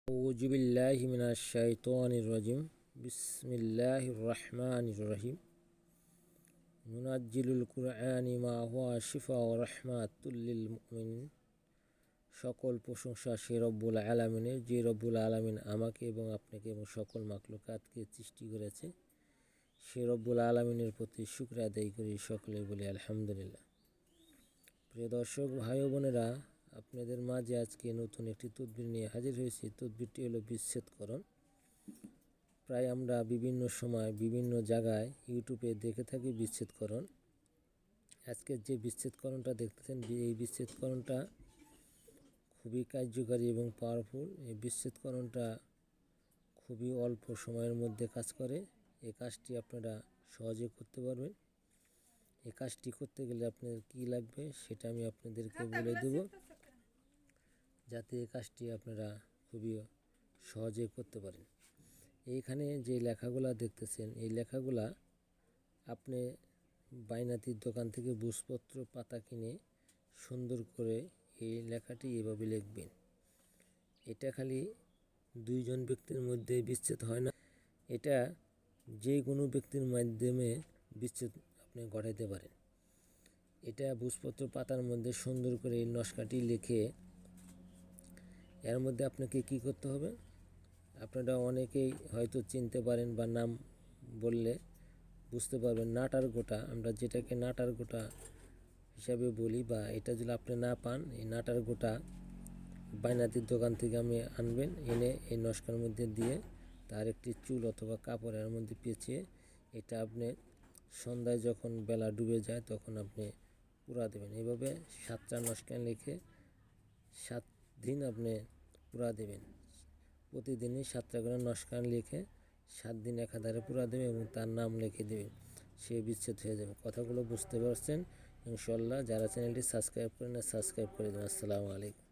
আউযুবিল্লাহি মিনাশ শাইতানির রাজিম। বিসমিল্লাহির রহমানির রহিম। নুনাজ্জিলুল কুরআনি মা হুয়া শিফা ওয়া রাহমাতুল লিল মুমিনিন। সকল প্রশংসা সে রব্বুল আলামিনের, যে রব্বুল আলামিন আমাকে এবং আপনাকে এবং সকল মাখলুকাতকে সৃষ্টি করেছে। সে রব্বুল আলামিনের প্রতি শুকর আদায় করি, সকলে বলি আলহামদুলিল্লাহ। প্রিয় দর্শক ভাই ও বোনেরা, আপনাদের মাঝে আজকে নতুন একটি তদবির নিয়ে হাজির হয়েছি। তদবিরটি হলো বিচ্ছেদকরণ। প্রায় আমরা বিভিন্ন সময় বিভিন্ন জায়গায় ইউটিউবে দেখে থাকি বিচ্ছেদকরণ। আজকে যে বিচ্ছেদকরণটা দেখতেছেন, এই বিচ্ছেদকরণটা খুবই কার্যকারী এবং পাওয়ারফুল। এই বিচ্ছেদকরণটা খুবই অল্প সময়ের মধ্যে কাজ করে। এই কাজটি আপনারা সহজে করতে পারবেন। এই কাজটি করতে গেলে আপনাদের কী লাগবে সেটা আমি আপনাদেরকে বলে দেব, যাতে এই কাজটি আপনারা খুবই সহজে করতে পারেন। এইখানে যে লেখাগুলা দেখতেছেন, এই লেখাগুলা আপনি বাইনাতির দোকান থেকে বুঝপত্র পাতা কিনে সুন্দর করে এই লেখাটি এভাবে লিখবেন। এটা খালি দুইজন ব্যক্তির মধ্যে বিচ্ছেদ হয় না, এটা যে কোনো ব্যক্তির মাধ্যমে বিচ্ছেদ আপনি ঘটাইতে পারেন। এটা বুঝপত্র পাতার মধ্যে সুন্দর করে এই নকশাটি লিখে, এর মধ্যে আপনাকে কি করতে হবে, আপনারা অনেকেই হয়তো চিনতে পারেন বা নাম বললে বুঝতে পারবেন। নাটার গোটা, আমরা যেটাকে নাটার গোটা হিসাবে বলি, বা এটা যদি আপনি না পান, এই নাটার গোটা বাইনাতির দোকান থেকে আমি আনবেন, এনে এই নকশার মধ্যে দিয়ে তার একটি চুল অথবা কাপড়ের মধ্যে পেঁচিয়ে এটা আপনি সন্ধ্যায় যখন বেলা ডুবে যায় তখন আপনি পুরা দেবেন। এইভাবে 7টা নকশা লিখে 7 দিন আপনি পুরা দেবেন। প্রতিদিনই 7টা করে নকশা লিখে 7 দিন একাধারে পুরা দেবেন এবং তার নাম লিখে দেবেন। সে বিচ্ছেদ হয়ে যাবে। কথাগুলো বুঝতে পারছেন ইনশাআল্লাহ? যারা চ্যানেলটি সাবস্ক্রাইব করেন না, সাবস্ক্রাইব করে দেবেন। আসসালামু আলাইকুম।